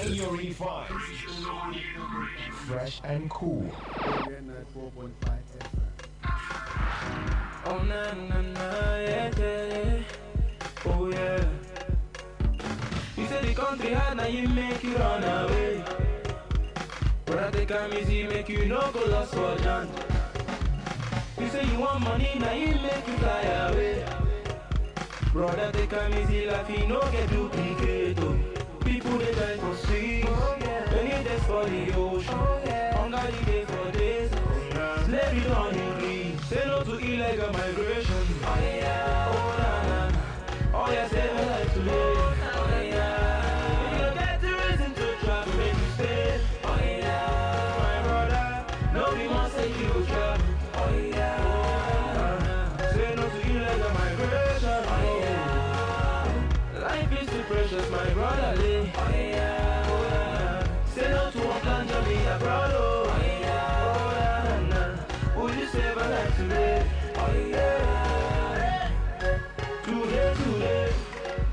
Senior refined, fresh and cool. Oh na na na, yeah, yeah. Oh yeah. You say the country hard, now you make you run away. But I take a easy, make you no go lost for John. You say you want money, now you make you fly away. Brother, take a easy, life you no get duplicate. People they die for streets, many days for the ocean. Hunger the day for days, slavery don't increase. Say no to illegal migration. Oh yeah, oh na na na. Oh yeah, save a life today. Oh yeah, you don't get the reason to travel, make you stay. Oh yeah, my brother, no we must say you travel. Oh yeah, say no to illegal migration. Oh yeah, life is too precious, my brother. Oh yeah, oh yeah, say no to one plan, just be a brother. Oh yeah, oh yeah, would you save a life today? Oh yeah, today,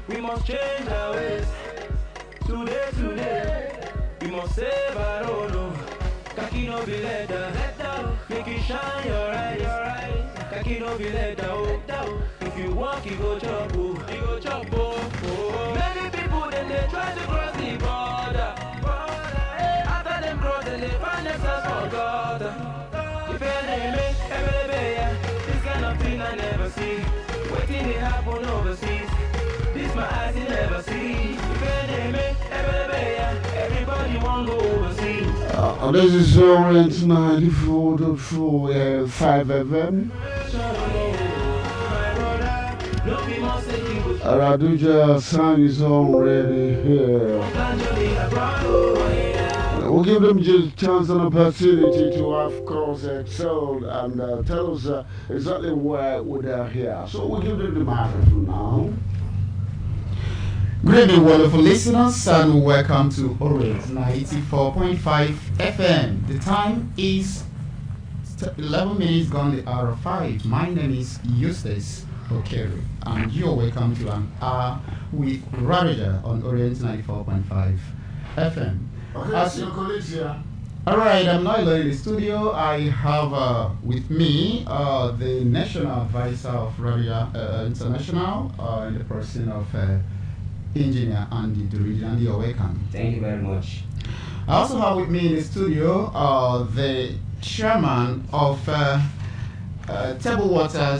we must change our ways. Today, we must save our own. Kaki no be leather, make you shine your eyes. Kaki no be leather, if you walk, you go chop, oh. Many people then they try to cross the border. After them cross, then they find themselves forgotten. If this kind of thing I never see. Waiting it happen overseas. This my eyes you never see. Everybody want go overseas. This is Orange 94.4 5 FM. RARDUJA sound is already here. We'll give them just a chance and opportunity to, of course, excel and tell us exactly why they're here. So we'll give them the microphone now. Good evening, wonderful listeners, and welcome to Orange 94.5 FM. The time is 11 minutes gone the hour of 5. My name is Eustace Okere, and you're welcome to an hour with RARDUJA on Orient 94.5 FM. Okay, your colleagues here. Alright, I'm now in the studio. I have with me the National Advisor of RARDUJA International in the person of Engineer Andy Duridi. You're welcome. Thank you very much. I also have with me in the studio the Chairman of Table Water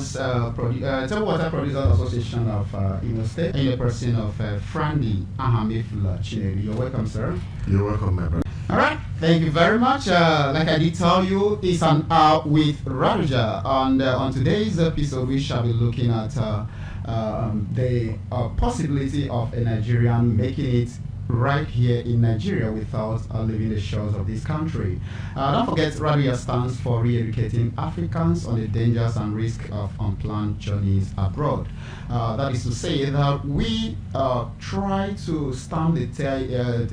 Producers Association of Imo State, in the person of Frandy Ahamefula Chinedu. You're welcome, sir. You're welcome, my brother. All right, thank you very much. Like I did tell you, it's an hour with RARDUJA, and on today's episode, we shall be looking at the possibility of a Nigerian making it right here in Nigeria without leaving the shores of this country. Don't forget, RARDUJA stands for Re-Educating Africans on the Dangers and Risks of Unplanned Journeys Abroad. That is to say that we try to stem the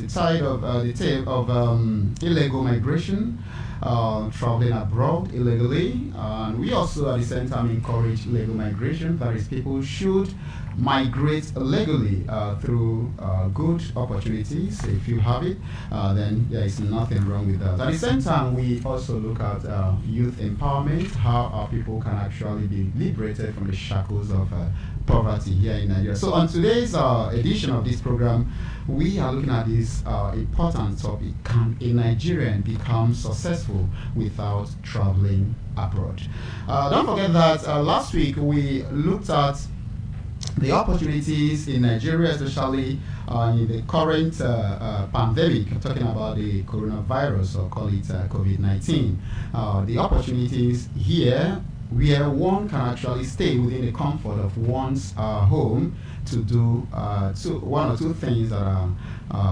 tide of illegal migration, traveling abroad illegally, and we also at the same time encourage legal migration. That is, people should migrate legally through good opportunities. If you have it, then there is nothing wrong with that. At the same time, we also look at youth empowerment, how our people can actually be liberated from the shackles of poverty here in Nigeria. So on today's edition of this program, we are looking at this important topic: can a Nigerian become successful without traveling abroad? Don't forget that last week we looked at the opportunities in Nigeria, especially in the current pandemic. I'm talking about the coronavirus, or call it COVID-19. The opportunities here where one can actually stay within the comfort of one's home to do one or two things that are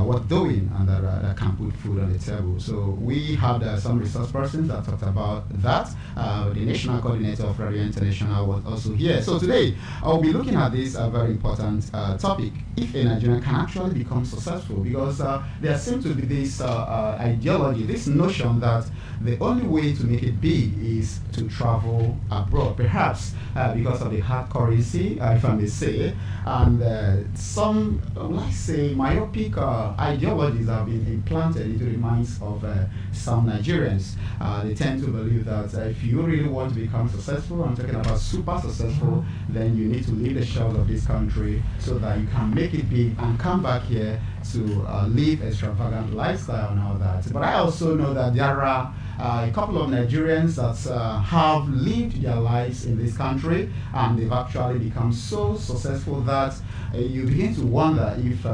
worth doing and that can put food on the table. So we had some resource persons that talked about that. The national coordinator of RARDUJA International was also here. So today I'll be looking at this very important topic: if a Nigerian can actually become successful, because there seems to be this ideology, this notion that the only way to make it big is to travel abroad, perhaps because of the hard currency, if I may say, and some, let's say, myopic ideologies have been implanted into the minds of some Nigerians. They tend to believe that if you really want to become successful, I'm talking about super successful, then you need to leave the shores of this country so that you can make it big and come back here to live extravagant lifestyle and all that. But I also know that there are a couple of Nigerians that have lived their lives in this country, and they've actually become so successful that you begin to wonder if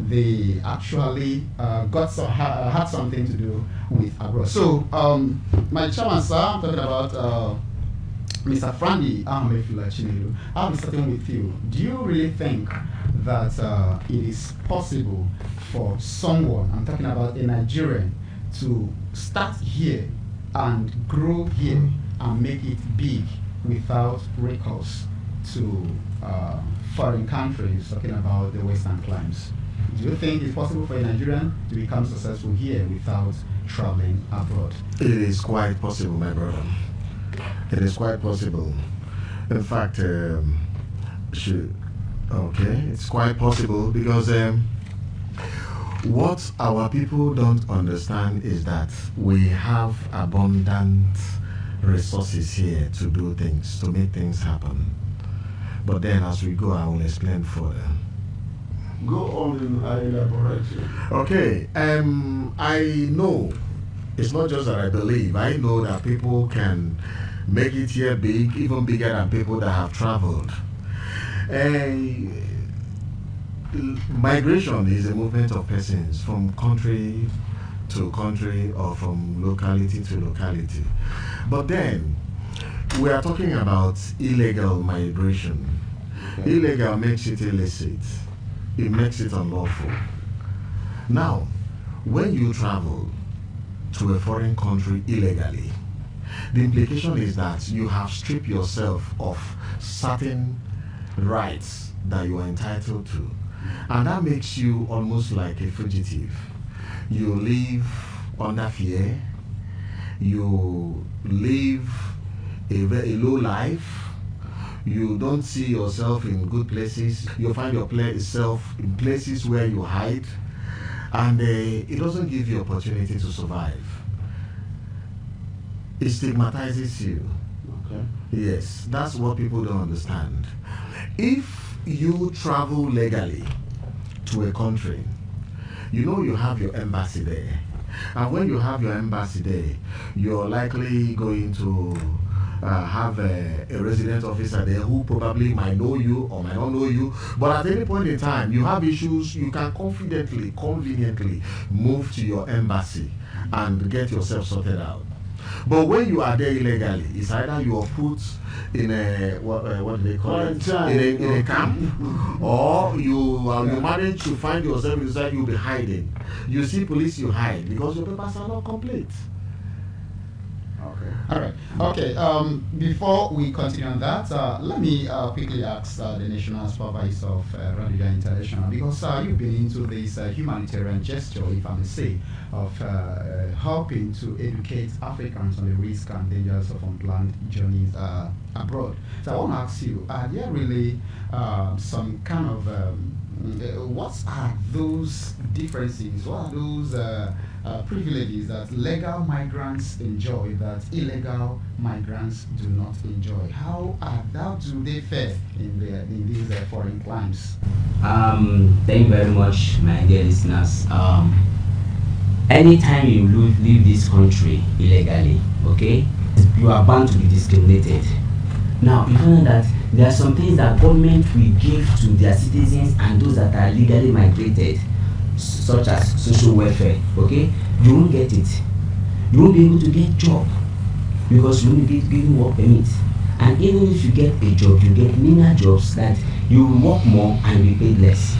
they actually had something to do with abroad. So, my chairman, sir, I'm talking about Mr. Frandy Ahmefula Chinedu. I'll be starting with you. Do you really think that it is possible for someone, I'm talking about a Nigerian, to start here and grow here and make it big without recourse to foreign countries, talking about the Western climes? Do you think it's possible for a Nigerian to become successful here without traveling abroad? It is quite possible, my brother. It is quite possible. In fact, it's quite possible because what our people don't understand is that we have abundant resources here to do things, to make things happen. But then as we go, I will explain further. Go on in elaboration. Okay, I know, it's not just that I believe, I know that people can make it here big, even bigger than people that have traveled. Migration is a movement of persons from country to country or from locality to locality. But then, we are talking about illegal migration. Okay. Illegal makes it illicit. It makes it unlawful. Now, when you travel to a foreign country illegally, the implication is that you have stripped yourself of certain rights that you are entitled to. And that makes you almost like a fugitive. You live under fear. You live a very low life. You don't see yourself in good places. You find yourself in places where you hide. And it doesn't give you opportunity to survive. It stigmatizes you. Okay. Yes, that's what people don't understand. If you travel legally to a country, you know you have your embassy there. And when you have your embassy there, you're likely going to have a resident officer there who probably might know you or might not know you. But at any point in time, you have issues, you can conveniently move to your embassy and get yourself sorted out. But when you are there illegally, it's either you are put in a what do they call it? In a camp, or you manage to find yourself inside. You'll be hiding. You see police, you hide because your papers are not complete. Okay. All right. Okay. Before we continue on that, let me quickly ask the National Supervisor of RARDUJA International, because you've been into this humanitarian gesture, if I may say, of helping to educate Africans on the risks and dangers of unplanned journeys abroad. So I want to ask you, are there really some kind of what are those differences? What are those privileges that legal migrants enjoy that illegal migrants do not enjoy? How do they fare in these foreign climes? Thank you very much, my dear listeners. Anytime you leave this country illegally, okay, you are bound to be discriminated. Now, you know that there are some things that government will give to their citizens and those that are legally migrated, such as social welfare, okay? You won't get it. You won't be able to get job because you won't be given work permit. And even if you get a job, you get menial jobs that you will work more and be paid less.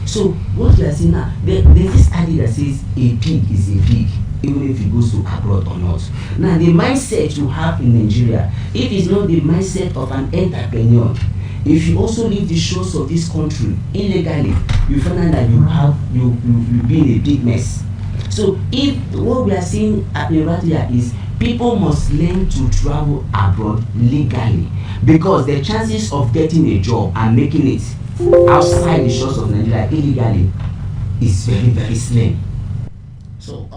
So what we are seeing now, there's this idea that says a pig is a pig, even if it goes to abroad or not. Now the mindset you have in Nigeria, if it's not the mindset of an entrepreneur, if you also leave the shores of this country illegally, you find out that you'll be in a big mess. So if what we are seeing at RARDUJA is people must learn to travel abroad legally, because the chances of getting a job and making it outside the shores of Nigeria illegally is very, very slim. So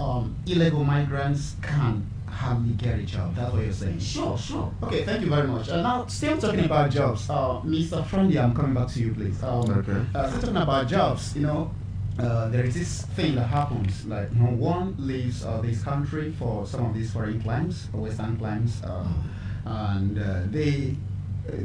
illegal migrants can hardly get a job. That's what you're saying. Sure, sure. Okay, thank you very much. Now, still talking about jobs, Mr. Friendly, I'm coming back to you, please. Okay. Still talking about jobs, there is this thing that happens, like one leaves this country for some of these foreign climes, or Western climes, and they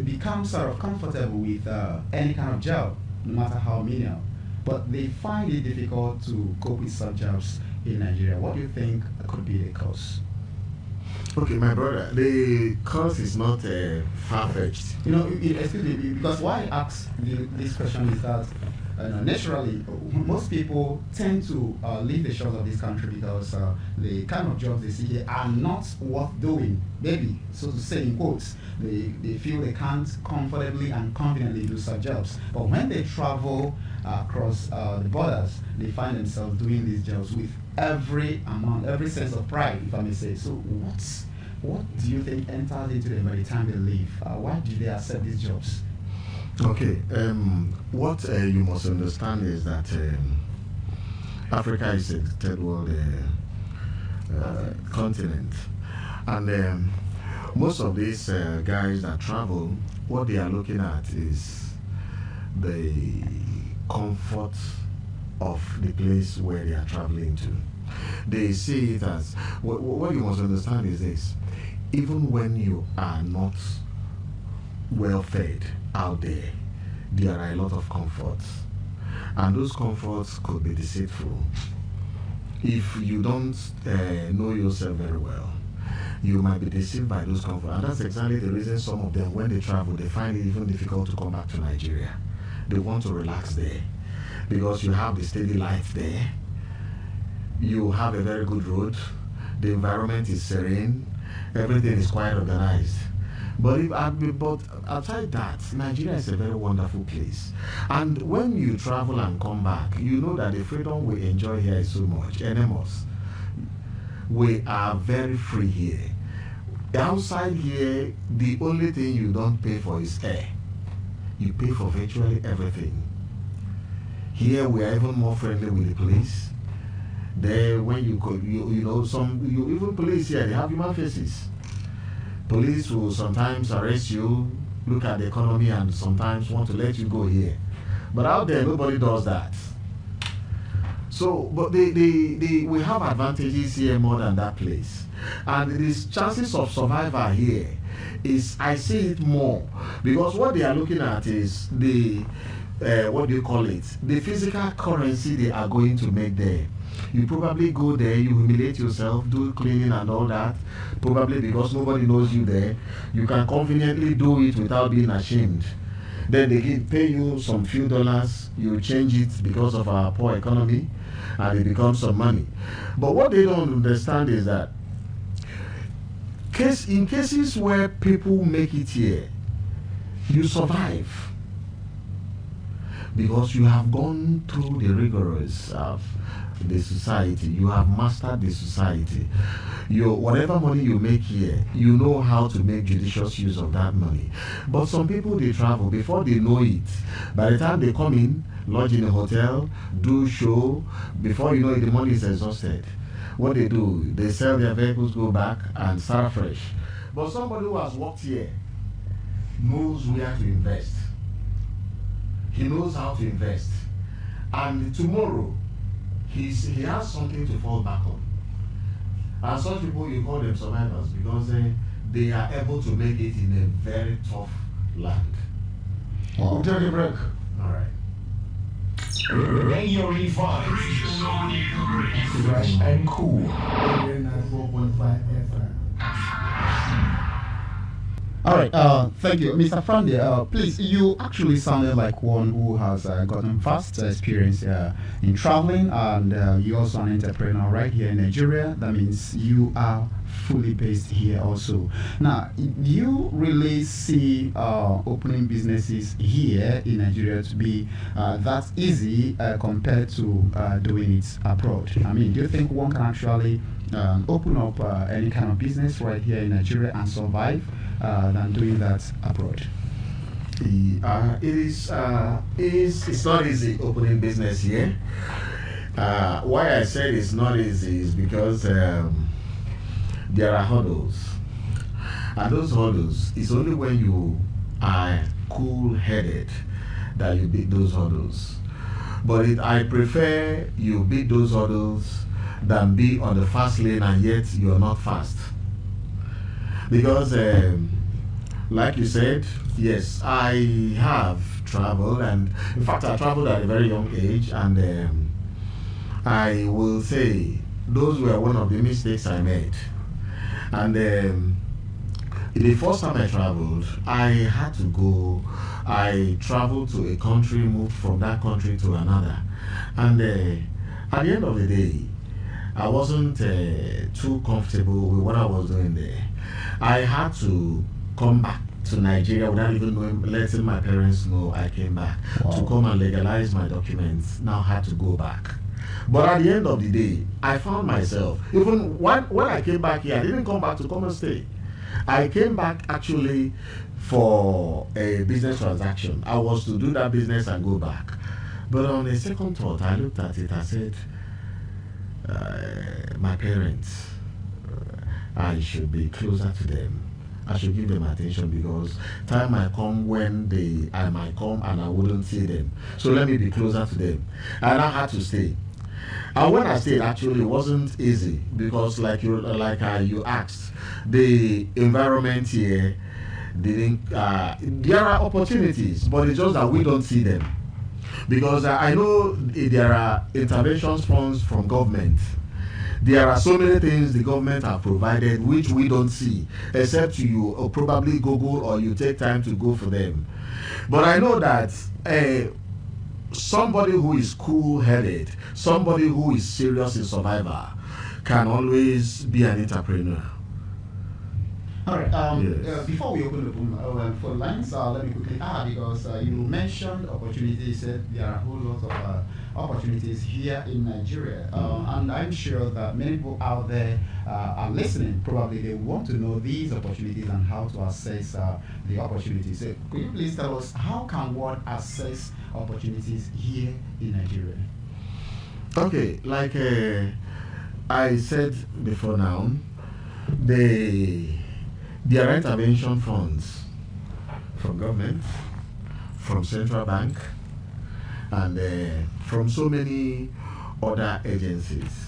become sort of comfortable with any kind of job, no matter how menial. But they find it difficult to cope with such jobs in Nigeria. What do you think could be the cause? Okay, my brother, the cause is not far-fetched. Excuse me, because why I ask this question is that naturally, most people tend to leave the shores of this country because the kind of jobs they see here are not worth doing. Maybe, so to say in quotes, they feel they can't comfortably and conveniently do such jobs. But when they travel across the borders, they find themselves doing these jobs with every sense of pride, if I may say. So what do you think enters into them by the time they leave? Why do they accept these jobs? Okay, what you must understand is that Africa is a third world continent, and most of these guys that travel, what they are looking at is the comfort of the place where they are traveling to. They see it as, what you must understand is this: even when you are not well fed out there, there are a lot of comforts, and those comforts could be deceitful. If you don't know yourself very well, you might be deceived by those comforts, and that's exactly the reason some of them, when they travel, they find it even difficult to come back to Nigeria. They want to relax there because you have the steady life there, you have a very good road, the environment is serene, everything is quite organized. But outside that, Nigeria is a very wonderful place. And when you travel and come back, you know that the freedom we enjoy here is so much, enormous. We are very free here. Outside here, the only thing you don't pay for is air. You pay for virtually everything. Here we are even more friendly with the police. There, when you even police here, they have human faces. Police will sometimes arrest you, look at the economy, and sometimes want to let you go here. But out there, nobody does that. So, but we have advantages here more than that place. And these chances of survival here is, I see it more, because what they are looking at is the, the physical currency they are going to make there. You probably go there, you humiliate yourself, do cleaning and all that, probably because nobody knows you there. You can conveniently do it without being ashamed. Then they pay you some few dollars, you change it because of our poor economy, and it becomes some money. But what they don't understand is that in cases where people make it here, you survive because you have gone through the rigors of the society. You have mastered the society. Whatever money you make here, you know how to make judicious use of that money. But some people, they travel before they know it. By the time they come in, lodge in a hotel, do show, before you know it, the money is exhausted. What they do, they sell their vehicles, go back and start fresh. But somebody who has worked here knows where to invest. He knows how to invest. And tomorrow, he has something to fall back on. And such people, you call them survivors because they are able to make it in a very tough land. We'll take a break. All right. Radio Revive. Fresh and cool. 94.5 FM. All right, thank you. Mr. Frande, please, you actually sounded like one who has gotten vast experience in traveling, and you're also an entrepreneur right here in Nigeria. That means you are fully based here also. Now, do you really see opening businesses here in Nigeria to be that easy compared to doing it abroad? I mean, do you think one can actually open up any kind of business right here in Nigeria and survive than doing that abroad? It's not easy opening business here. Why I said it's not easy is because there are hurdles. And those hurdles, it's only when you are cool-headed that you beat those hurdles. But I prefer you beat those hurdles than be on the fast lane and yet you're not fast. Because, like you said, yes, I have traveled, and in fact, I traveled at a very young age, and I will say those were one of the mistakes I made. And the first time I traveled, I had to go. I traveled to a country, moved from that country to another, and at the end of the day, I wasn't too comfortable with what I was doing there. I had to come back to Nigeria without even knowing, letting my parents know I came back to come and legalize my documents. Now had to go back. But at the end of the day, I found myself, even when I came back here, I didn't come back to come and stay. I came back actually for a business transaction. I was to do that business and go back. But on a second thought, I looked at it, I said, my parents, I should be closer to them. I should give them attention because time might come when I might come and I wouldn't see them. So let me be closer to them. And I had to stay. And when I stayed, actually, it wasn't easy because, like you asked, the environment here didn't. There are opportunities, but it's just that we don't see them. Because I know there are interventions funds from government. There are so many things the government have provided which we don't see, except you probably Google or you take time to go for them. But I know that somebody who is cool-headed, somebody who is serious in survival, can always be an entrepreneur. All right. Yes. Before we open the phone lines, let me quickly add, because you mentioned opportunities. You said there are a whole lot of opportunities here in Nigeria, and I'm sure that many people out there are listening. Probably they want to know these opportunities and how to assess the opportunities. So could you please tell us how can one assess opportunities here in Nigeria? Okay, like I said before now, there are intervention funds from government, from central bank, and from so many other agencies.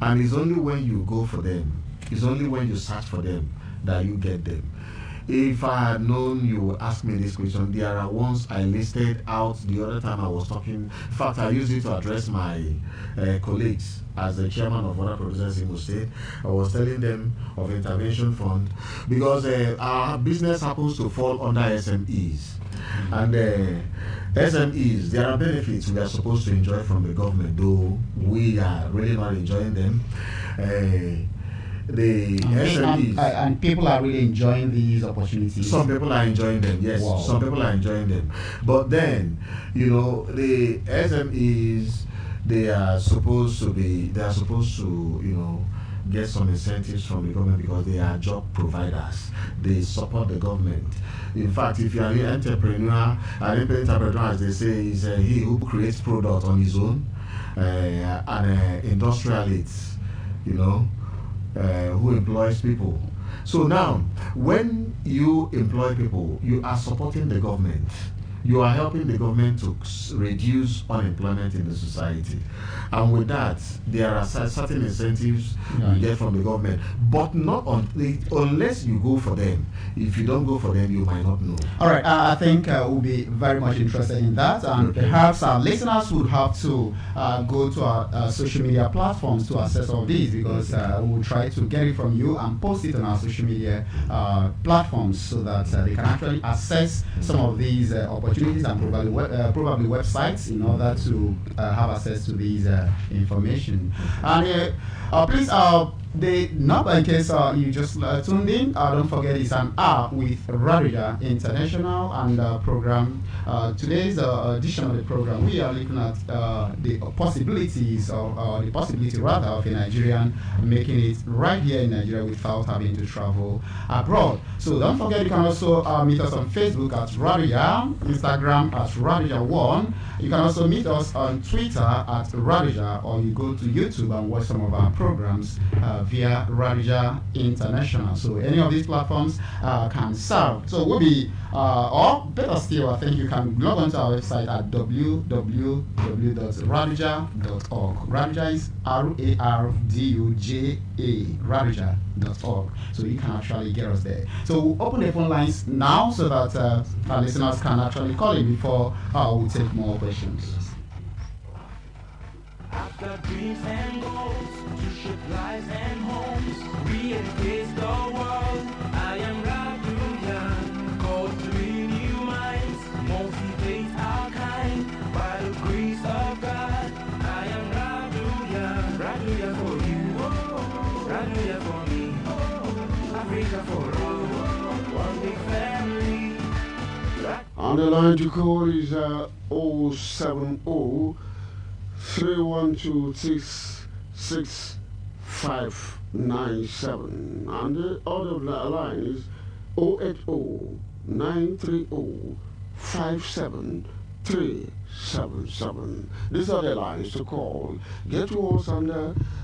And it's only when you go for them, it's only when you search for them that you get them. If I had known you would ask me this question, there are ones I listed out the other time I was talking. In fact, I used it to address my colleagues as the chairman of Water Producers in State. I was telling them of intervention fund because our business happens to fall under SMEs. And SMEs, there are benefits we are supposed to enjoy from the government, though we are really not enjoying them. The SMEs. And people are really enjoying these opportunities. Some people are enjoying them, yes. Wow. Some people are enjoying them. But then, you know, the SMEs, they are supposed to, you know, get some incentives from the government because they are job providers. They support the government. In fact, if you are an entrepreneur, as they say, is he who creates product on his own, and industrialists, you know, who employs people. So now, when you employ people, you are supporting the government. You are helping the government to reduce unemployment in the society. And with that, there are certain incentives you get from the government, but not unless you go for them. If you don't go for them, you might not know. All right, I think we'll be very much interested in that, and perhaps our listeners would have to go to our social media platforms to access all these, because we will try to get it from you and post it on our social media platforms so that they can actually access some of these opportunities and probably websites in order to have access to these information. And please The number, in case you just tuned in, don't forget it's an hour with RARDUJA International and program. Today's edition of the program, we are looking at the possibilities of the possibility rather of a Nigerian making it right here in Nigeria without having to travel abroad. So don't forget you can also meet us on Facebook at RARDUJA, Instagram at RARDUJA1. You can also meet us on Twitter at RARDUJA, or you go to YouTube and watch some of our programs via RARDUJA International. So any of these platforms can serve. So we'll be, or better still, I think you can log on to our website at www.raduja.org. RARDUJA is RARDUJA, RADUJA.org. So you can actually get us there. So we'll open the phone lines now so that our listeners can actually call in before we take more questions. After dreams and goals, to ship lives and homes, we embrace the world. I am RARDUJA, called to renew minds, motivate our kind, by the grace of God. I am RARDUJA, RARDUJA for you, RARDUJA for me, Africa for all, one big family. On the line to call is 070 312-66597. And the other line is 080-930-57377. These are the lines to call. Get to us and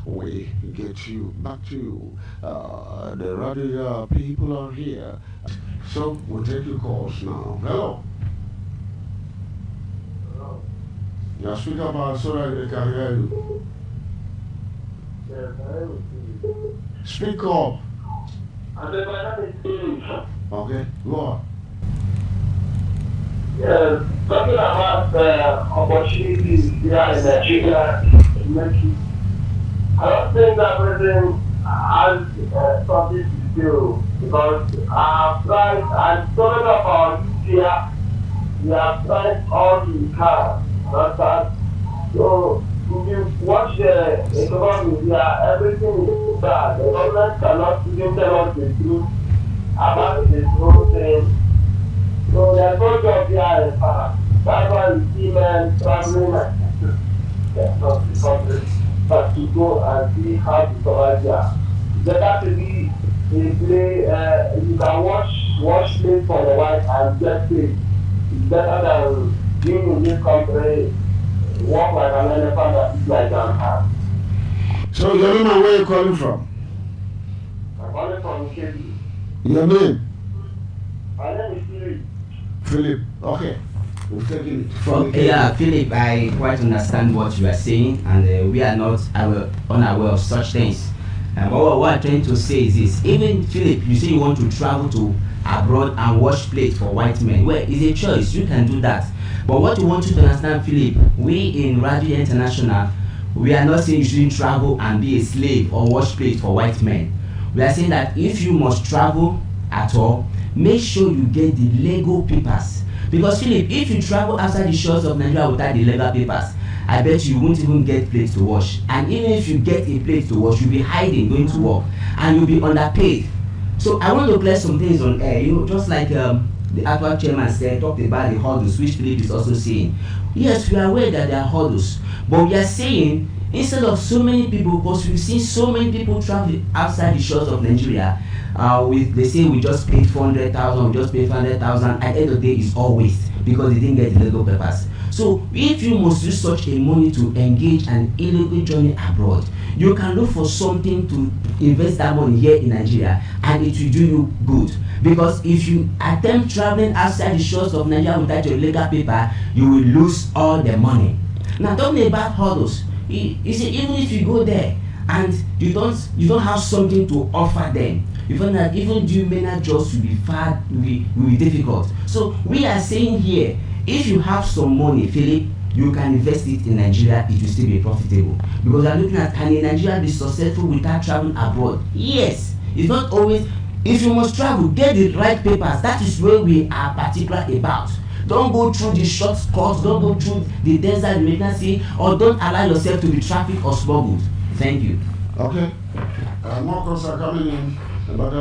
we get you back to you. The RARDUJA people are here. So we'll take your calls now. Hello. Yeah, speak up so that they can hear you. Speak up. Okay, go on. Yes, talking about opportunities here in Nigeria, I don't think that person has something to do because I've tried, and so many of our youth here, we have tried all we can. So if you watch the economy here, everything is bad. The government cannot even tell us the truth about this whole thing. So there's no job here in fact. That's why we see men traveling across the country, but to go and see how to survive here. It's better to be in a place you can wash plates for the wife and get paid. It's better than being in this country, walk like an elephant and eat like an ant. So, your name and where you calling from? I'm calling from Kebbi. Your name? My name is Philip. Philip. Okay. We've taken it. Yeah, Philip, I quite understand what you are saying, and we are not unaware of such things. But what I'm trying to say is this: even Philip, you say you want to travel to abroad and wash plates for white men. Well, it's a choice. You can do that. But what we want you to understand, Philip, we in RARDUJA International, we are not saying you shouldn't travel and be a slave or wash plates for white men. We are saying that if you must travel at all, make sure you get the legal papers. Because Philip, if you travel outside the shores of Nigeria without the legal papers, I bet you won't even get plates to wash. And even if you get a plate to wash, you'll be hiding, going to work, and you'll be underpaid. So I want to clear some things on air. You know, just like the actual chairman said, talked about the hurdles, which Philip is also saying. Yes, we are aware that there are hurdles, but we are saying instead of so many people, because we've seen so many people travel outside the shores of Nigeria, they say we just paid 400,000, we just paid 500,000. At the end of the day, it's all waste because they didn't get the legal papers. So if you must use such a money to engage an illegal journey abroad, you can look for something to invest that money here in Nigeria, and it will do you good. Because if you attempt traveling outside the shores of Nigeria without your legal paper, you will lose all the money. Now, talking about hurdles, you see, even if you go there and you don't have something to offer them, you find that even doing many jobs will be will be difficult. So we are saying here, if you have some money, Philip, you can invest it in Nigeria, it will still be profitable. Because we are looking at, can Nigeria be successful without traveling abroad? Yes. It's not always, if you must travel, get the right papers. That is where we are particular about. Don't go through the shortcuts, don't go through the desert, the Mediterranean Sea, or don't allow yourself to be trafficked or smuggled. Thank you. Okay. More calls are coming in. But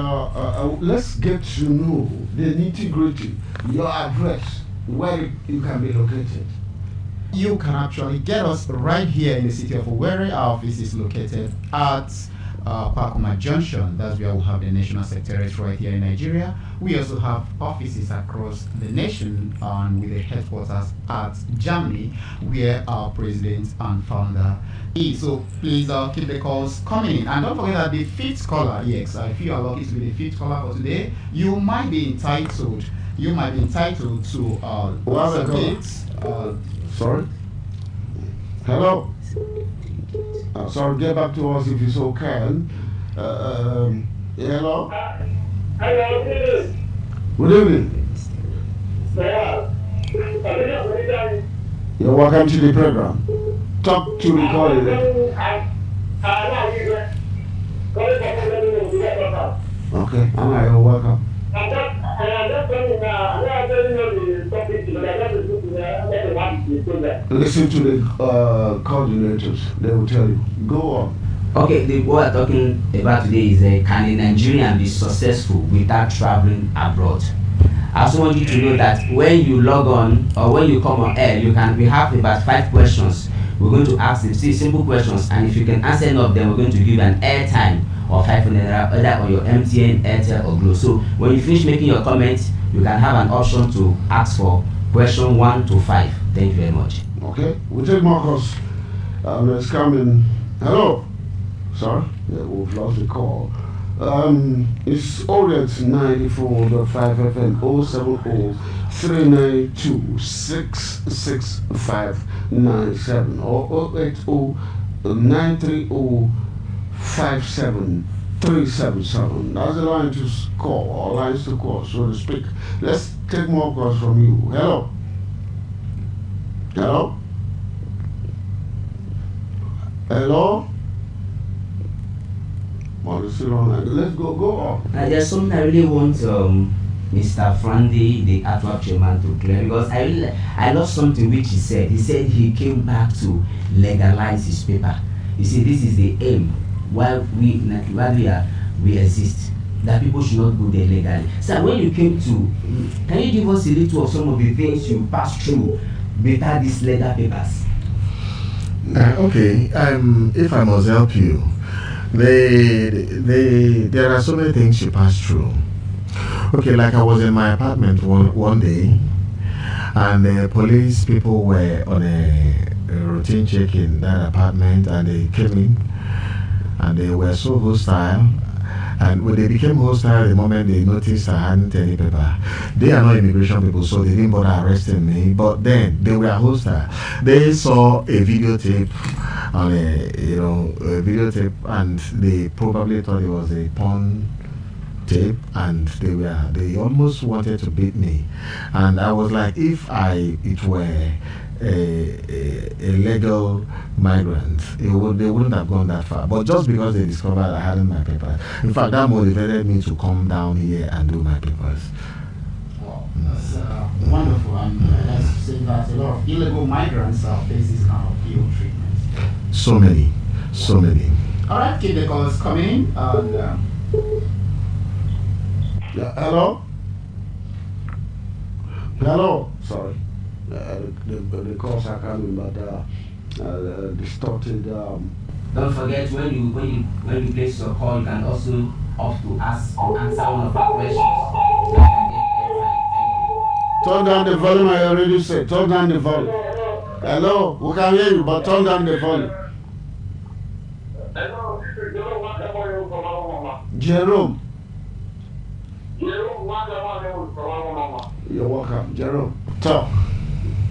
let's get to know the nitty-gritty, your address, where you can be located. You can actually get us right here in the city of Owerri. Our office is located at Kwakuma Junction. That's where we have the national secretariat right here in Nigeria. We also have offices across the nation and with the headquarters at Germany, where our president and founder is. So please keep the calls coming in. And don't forget that the fifth caller, yes, if you are lucky to be the fifth caller for today, you might be entitled. You might be entitled to sorry? Hello? Sorry, get back to us if you so can. Hello? Hello, Good evening. You're welcome to the program. Talk to the caller. Okay, you're welcome. Listen to the coordinators. They will tell you. Go on. Okay, what we're talking about today is can a Nigerian be successful without traveling abroad? I also want you to know that when you log on or when you come on air, we have about 5 questions. We're going to ask them simple questions, and if you can answer any of them, we're going to give you an airtime or 500 either on your MTN, Airtel, or Glo. So when you finish making your comments, you can have an option to ask for question 1 to 5. Thank you very much. Okay, we'll take more calls. Let's come in. Hello. Sorry, we've lost the call. It's Orient 94.5 FM 070 392 66597 or 080 930 57377. That's the line to call, or lines to call, so to speak. Let's take more calls from you. Hello. Hello. Hello. Let's go on. There's something I really want Mr. Frandy, the actual chairman, to clear, because I love something which he said. He said he came back to legalize his paper. You see, this is the aim while we exist, that people should not go there legally. So when you came to, can you give us a little of some of the things you passed through without these legal papers? Okay, if I must help you, there are so many things you pass through. Okay, like I was in my apartment one day, and the police people were on a routine check in that apartment, and they came in, and they were so hostile. And when they became hostile, the moment they noticed I hadn't any paper, they are not immigration people, so they didn't bother arresting me. But then they were hostile. They saw a videotape on a videotape, and they probably thought it was a porn tape, and they almost wanted to beat me. And I was like, if it were a legal migrant, they wouldn't have gone that far. But just because they discovered I hadn't my papers, in fact, that motivated me to come down here and do my papers. Wow, that's wonderful. And let's say that a lot of illegal migrants are facing this kind of ill treatment. So many. All right, keep the calls coming in. And, hello. Sorry. The calls are coming, but distorted. Don't forget, when you place your call, you can also opt to answer one of our questions. Turn down the volume. I already said, turn down the volume. Hello, we can hear you, but turn down the volume. Jerome. You're welcome, Jerome. Talk.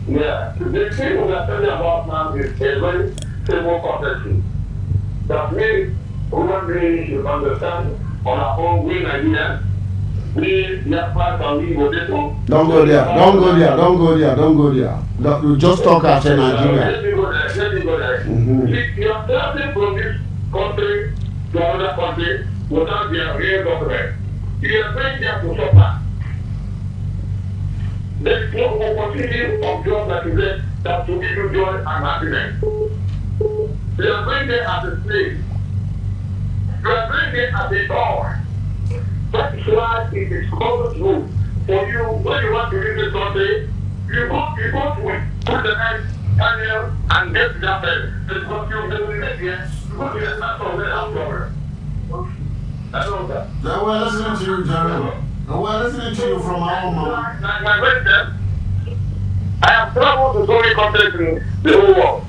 Yeah, the thing we are talking about now is a very simple concept that we human beings should understand on our own. We Nigerians, we Biafra and we Modesto. Don't go there. Just talk as a Nigerian. Let me go there. If you are traveling from this country to another country without their real government, you are going there to suffer. There is no opportunity of job that is there that will give you joy and happiness. They are going there as a slave. it as a door. That is why it is called rule. For you, when you want to leave this country, you go to put the hand panel and get that bed. Because you will live here, you go to the national where that's all that. Now we're listening to you, Jerry. We're listening to you from our home. My resident, I have traveled to so many countries in the whole world.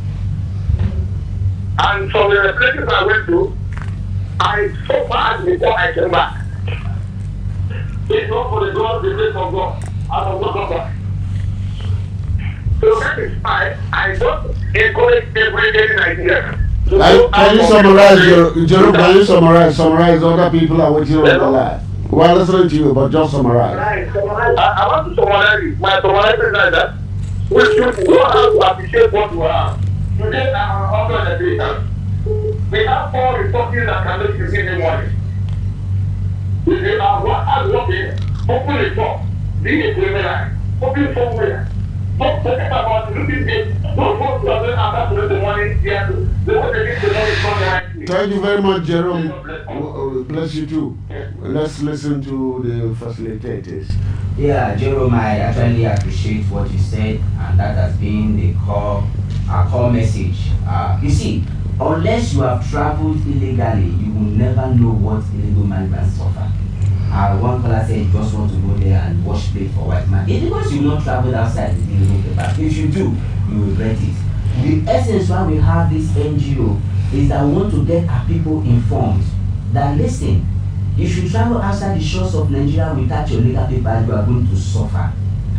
And from the places I went to, I suffered before I came back. It's not for the grace of God. I will not come back. So that is why I don't encourage everybody in Nigeria. Can you summarize, Jerome, can you summarize other people are waiting on the line? We're listening to you, but just summarize. I want to summarize. My summarize is like that. We should know how to appreciate what we have. Today, I'm under the data. We have all resources that can make you see the money. We are hard working, open a shop, being a criminal, open somewhere. Don't forget about looking at don't go to other after the money. They want to get the money from the right. Thank you very much, Jerome. Bless you too. Let's listen to the facilitators. Yeah, Jerome, I actually appreciate what you said, and that has been the our core message. You see, unless you have traveled illegally, you will never know what illegal migrants suffer. One caller said you just want to go there and wash plate for white man. It's because you've not traveled outside the illegal paper. If you do, you will regret it. The essence why we have this NGO is that we want to get our people informed that listen, if you travel outside the shores of Nigeria without your legal papers, you are going to suffer.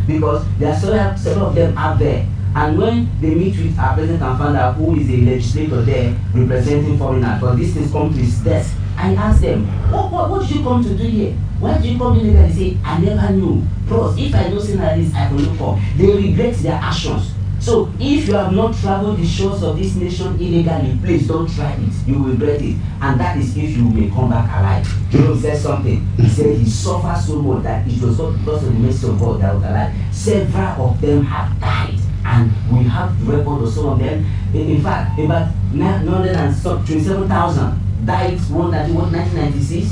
Because there are several of them out there. And when they meet with our president and find out who is a legislator there representing foreigners, but these things come to his desk, I ask them, what did you come to do here? Why did you come in there and say, I never knew? Plus, if I don't see that this, I can look up. They regret their actions. So, if you have not traveled the shores of this nation illegally, please don't try it. You will regret it. And that is if you may come back alive. Jerome said something. He said he suffered so much that it was not because of the mercy of God that was alive. Several of them have died. And we have the record of some of them. In fact, about 927,000 died 1996.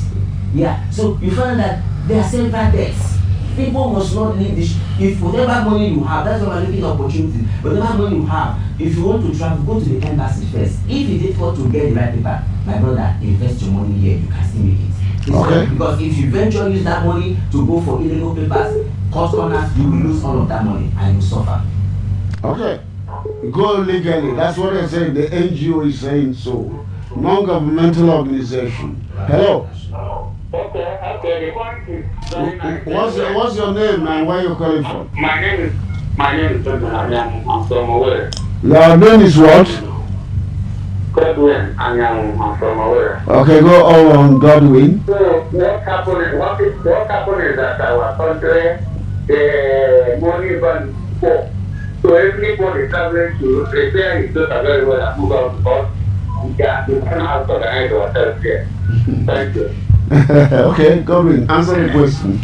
Yeah, so you find that there are several deaths. People must not leave this. If whatever money you have, that's why we're looking at opportunities. Whatever money you have, if you want to travel, go to the embassy first. If you did for to get the right paper, my brother, invest your money here, you can still make it. Okay. Because if you venture use that money to go for illegal papers, cost corners, you will lose all of that money and you suffer. Okay. Go legally. That's what I said. The NGO is saying so. Non-governmental organization. Hello. Okay. What's your name and where you calling from? My name is I'm from Owerri. Your name is what? Godwin. I'm from Owerri. Okay, go on, Godwin. So what happened is that our country, the money is poor. So everybody traveling to repair his daughter very well and move out because we can have to organize ourselves here. Thank you. Okay, Godwin, answer the question.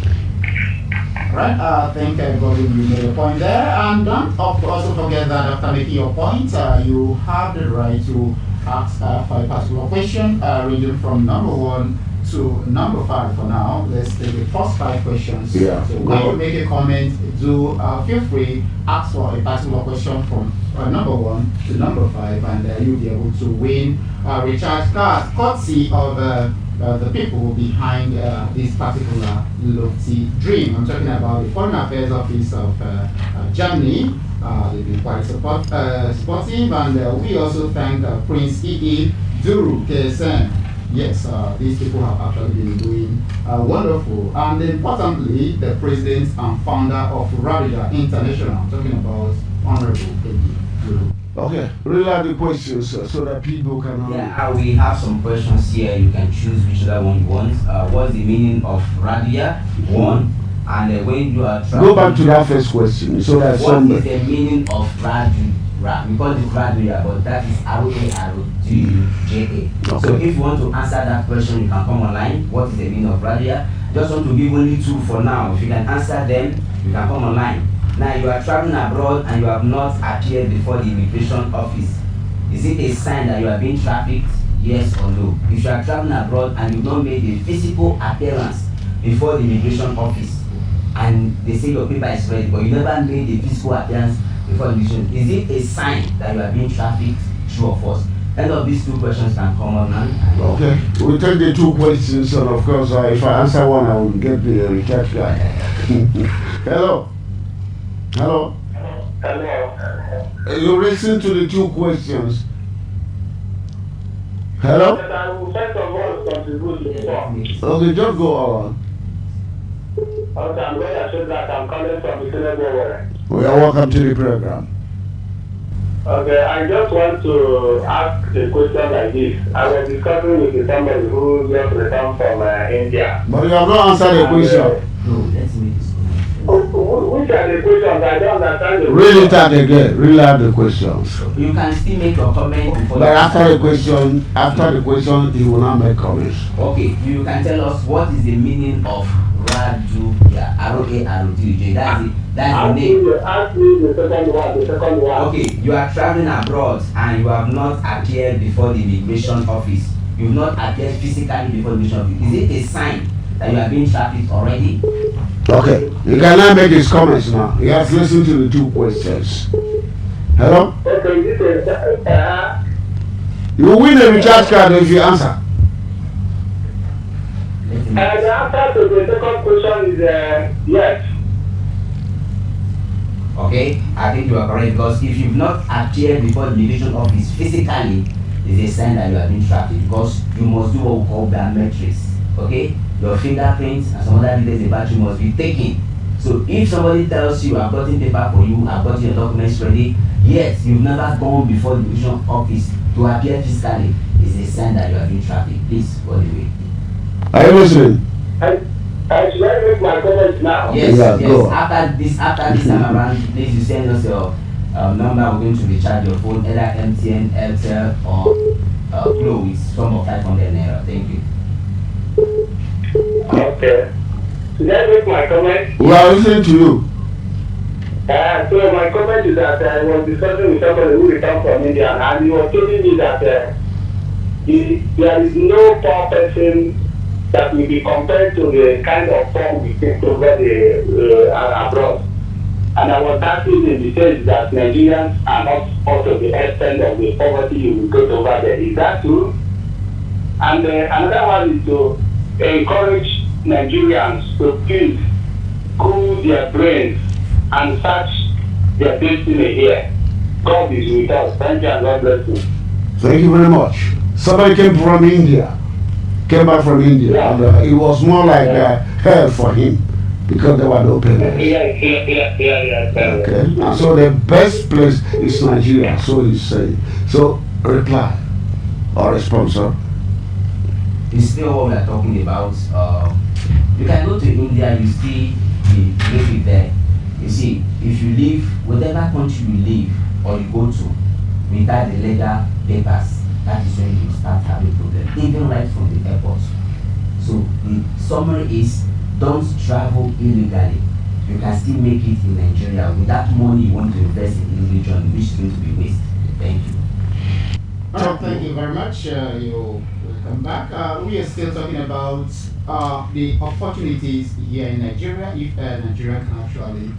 Right, I think Godwin, you made a point there. And don't also forget that after making your point, you have the right to ask for a particular question ranging from number 1 to number 5 for now. Let's take the first 5 questions. Yeah. So when you make a comment, do feel free, ask for a particular question from number 1 to number 5, and you'll be able to win recharge cards, courtesy of the people behind this particular lofty dream. I'm talking about the Foreign Affairs Office of Germany. They've been quite supportive, and we also thank Prince E.E. Duru KSN. Yes, these people have actually been doing wonderful. And importantly, the president and founder of RARDUJA International. I'm talking about Honorable Eddie Duru. Okay, read out the questions so that people can. Yeah, we have some questions here. You can choose whichever one you want. What's the meaning of RARDUJA? 1. And when you are go back to that first question. So that what is the meaning of RARDUJA? We call it RARDUJA, but that is RARDUJA. Okay. So if you want to answer that question, you can come online. What is the meaning of RARDUJA? Just want to give only 2 for now. If you can answer them, you can come online. Now you are traveling abroad and you have not appeared before the immigration office. Is it a sign that you are being trafficked? Yes or no? If you are traveling abroad and you've not made a physical appearance before the immigration office, and they say your paper is ready, but you never made a physical appearance before the immigration, is it a sign that you are being trafficked, true or false? Any of these two questions can come on now. Okay, we'll take the two questions, and of course, if I answer one, I will get the recharge card. Hello. Hello. Hello. You listen to the two questions. Hello? I will first of all contribute to the talk. Okay, just go on. Okay, I'm going to say that I'm coming from the Senegal. We are welcome to the program. Okay, I just want to ask a question like this. I was discussing with somebody who just returned from India. But you have not answered the question. No, let's make this. Which are the questions? I don't understand the Read it out again. Read out the questions. You can still make your comment before. But after the question, you will not make comments. Okay, you can tell us what is the meaning of RARDUJA. RARDUJA. That's the name. Ask me the second one. Okay, you are traveling abroad and you have not appeared before the immigration office. You have not appeared physically before the immigration office. Is it a sign that you are being trafficked already? Okay, you cannot make his comments now. He has listened to the two questions. Hello? Okay, this is You win a recharge card if you answer. the answer to the second question is yes. Okay, I think you are correct, because if you've not appeared before the immigration office physically, it's a sign that you are being trafficked, because you must do what we call biometrics. Okay, your fingerprints and some other details about you must be taken. So if somebody tells you, I've gotten paper for you, I've gotten your documents ready, yet you've never gone before the immigration office to appear physically, it's a sign that you are being trafficked. Please, what do you mean? Are you listening? I should I make my comments now? Yes, Yeah, yes. go. After this time around, please you send us your number. We're going to recharge your phone, either MTN, Airtel, or Glo with sum of 500 naira. Thank you. Okay. Should I make my comment? We are listening to you. So my comment is that I was discussing with somebody who returned from India, and he was telling me that there is no poor person that will be compared to the kind of form we take over the abroad. And I was asking in the sense that Nigerians are not up to the extent of the poverty you will get over there. Is that true? And another one is to encourage Nigerians to think, cool their brains, and search their destiny here. God is with us. Thank you and God bless you. Thank you very much. Somebody came back from India, and it was more like hell for him because there were no payments. Yeah. Okay, and so the best place is Nigeria, so he's saying. So reply or response, sir. It's still what we are talking about. You can go to India, you see the traffic there. You see, if you leave, whatever country you leave or you go to, without the legal papers, that is when you start having problems, even right from the airport. So the summary is, don't travel illegally. You can still make it in Nigeria with that money you want to invest in religion, which is going to be wasted. Thank you. Thank you very much. You welcome back. We are still talking about the opportunities here in Nigeria if Nigeria can actually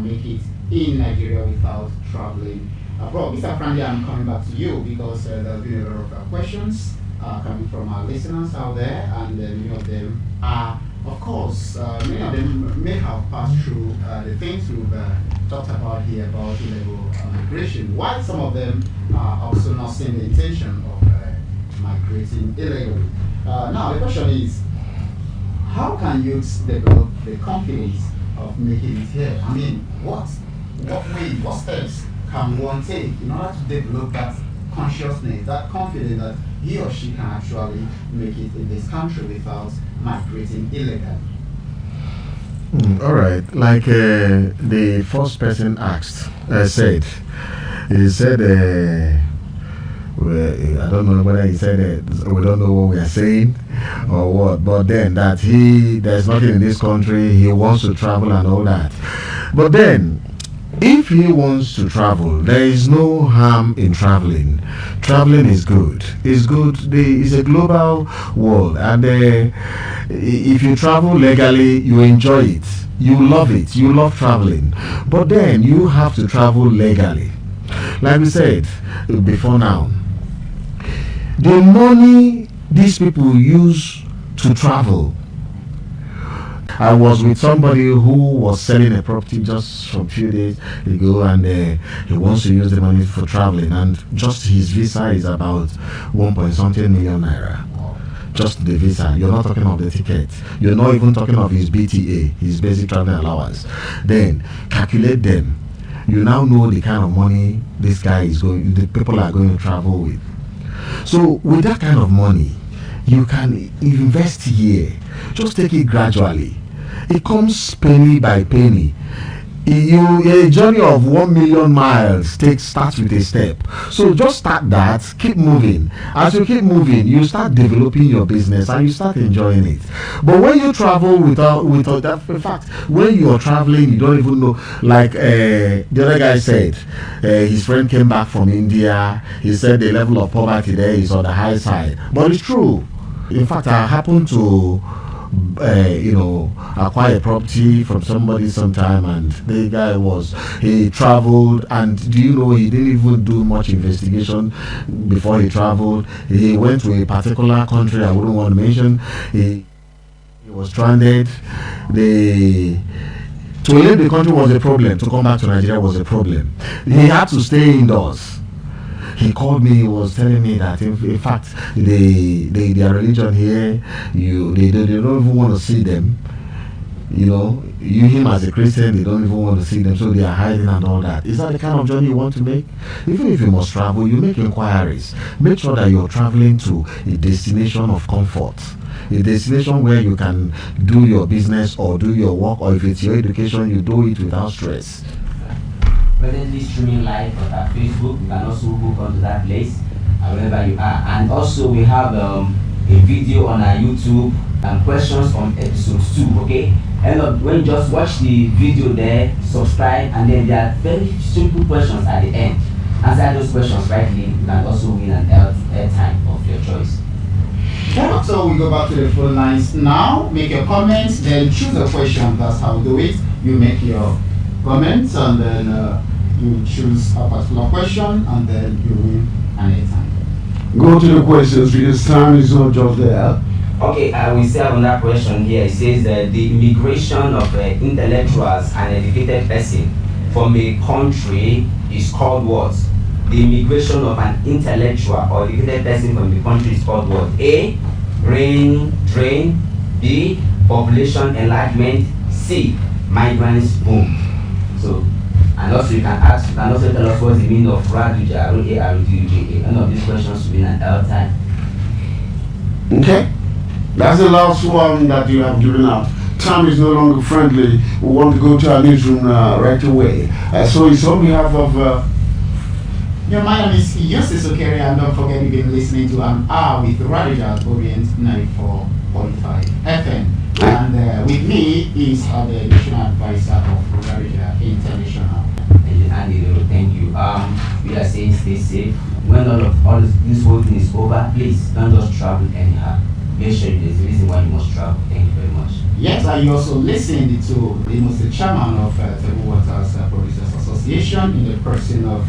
make it in Nigeria without traveling abroad. Mr. Frandy, I'm coming back to you because there have been a lot of questions coming from our listeners out there, and many of them are, of course, many of them may have passed through the things we've talked about here about illegal migration, while some of them are also not seeing the intention of migrating illegally. Now, the question is, how can youths develop the confidence of making it here? I mean, what steps can one take in order to develop that consciousness, that confidence that he or she can actually make it in this country without migrating illegally? All right, like the first person asked, said, he said, well, I don't know whether he said we don't know what we are saying or what, but then that there's nothing in this country, he wants to travel and all that. But then, if he wants to travel, there is no harm in traveling. Traveling is good. It's good. It's a global world, and if you travel legally, you enjoy it. You love it. You love traveling, but then you have to travel legally. Like we said before now, the money these people use to travel. I was with somebody who was selling a property just from a few days ago, and he wants to use the money for traveling, and just his visa is about 1 point something million naira. Just the visa. You're not talking of the ticket. You're not even talking of his BTA, his basic traveling allowance. Then calculate them. You now know the kind of money this guy is going, the people are going to travel with. So with that kind of money, you can invest here. Just take it gradually. It comes penny by penny. A journey of 1 million miles starts with a step. So just start that, keep moving. As you keep moving, you start developing your business and you start enjoying it. But when you travel without that, in fact, when you are traveling, you don't even know. Like the other guy said, his friend came back from India. He said the level of poverty there is on the high side, but it's true. In fact, I happened to acquire a property from somebody sometime, and the guy he traveled, and do you know, he didn't even do much investigation before he traveled. He went to a particular country I wouldn't want to mention. He was stranded. To leave the country was a problem. To come back to Nigeria was a problem. He had to stay indoors. He called me. He was telling me that in fact their religion here, they don't even want to see them. Him as a Christian, they don't even want to see them, so they are hiding and all that. Is that the kind of journey you want to make? Even if you must travel, you make inquiries. Make sure that you're traveling to a destination of comfort, a destination where you can do your business or do your work, or if it's your education, you do it without stress. Presently streaming live on our Facebook. You can also hook onto that place wherever you are. And also we have a video on our YouTube and questions on episode 2. Okay, and when you just watch the video there, subscribe, and then there are very simple questions at the end. Answer those questions rightly, you can also win an airtime of your choice. So we go back to the phone lines now. Make your comments, then choose a question. That's how we do it. You make your comments, and then you choose a particular question, and then you win an airtime. Go to the questions because time is not just there. Okay, we still have another question here. It says that the immigration of intellectuals and educated person from a country is called what? The immigration of an intellectual or educated person from the country is called what? A, brain drain. B, population enlargement. C, migrants boom. So, and also you can also tell us what's the meaning of RARDUJA, RARDUJA. None of these questions will be an L time. Okay, that's the last one that you have given out. Time is no longer friendly. We want to go to our newsroom right away. So it's on behalf of... my name is Yossi Sokeri, and don't forget you've been listening to an hour with RARDUJA Orient 94.5 FM. And with me is the additional advisor of RARDUJA International. Thank you. We are saying stay safe. When all this whole thing is over, please don't just travel anyhow. Make sure there's a reason why you must travel. Thank you very much. Yes, and you also listened to the chairman of Table Waters Producers Association in the person of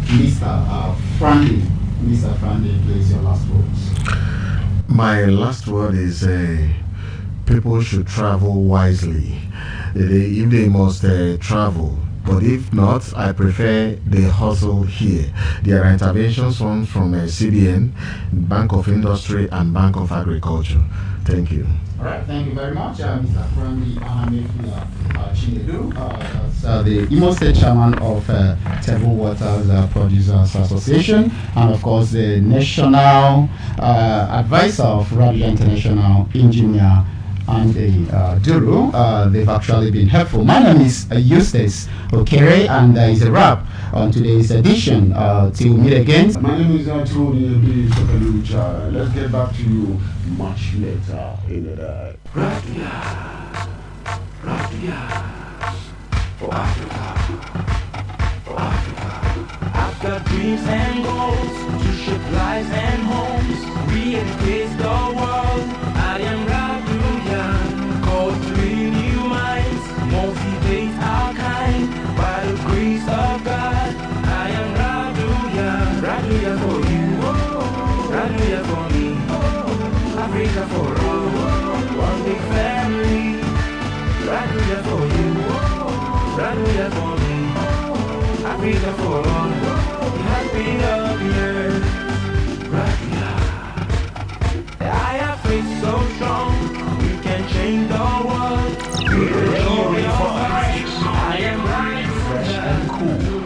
Mr. Frandy. Mr. Frandy, please, your last words. My last word is people should travel wisely. If they must travel, but if not, I prefer the hustle here. There are interventions from CBN, Bank of Industry, and Bank of Agriculture. Thank you. All right, thank you very much, Mr. Frandy Chinedu. That's the Imo State Chairman of Table Waters Producers Association, and of course the National Advisor of RARDUJA International, Engineer and Duru. They've actually been helpful. My name is Eustace Okere, and it's a wrap on today's edition. Till we meet again. My name is Antonio B. Sokalucha. Let's get back to you much later in the day. RARDUJA for Africa. got dreams and goals to shape lives and homes. We educate the world. I am RARDUJA, called to renew minds, motivate our kind by the grace of God. I am RARDUJA, RARDUJA for you, RARDUJA for me, Africa for all, one big family. RARDUJA for you, RARDUJA for me, Africa for all, the happy of the earth. RARDUJA. I have faith so strong, we can change the world. With the joy of Christ, I am RARDUJA. Fresh and cool.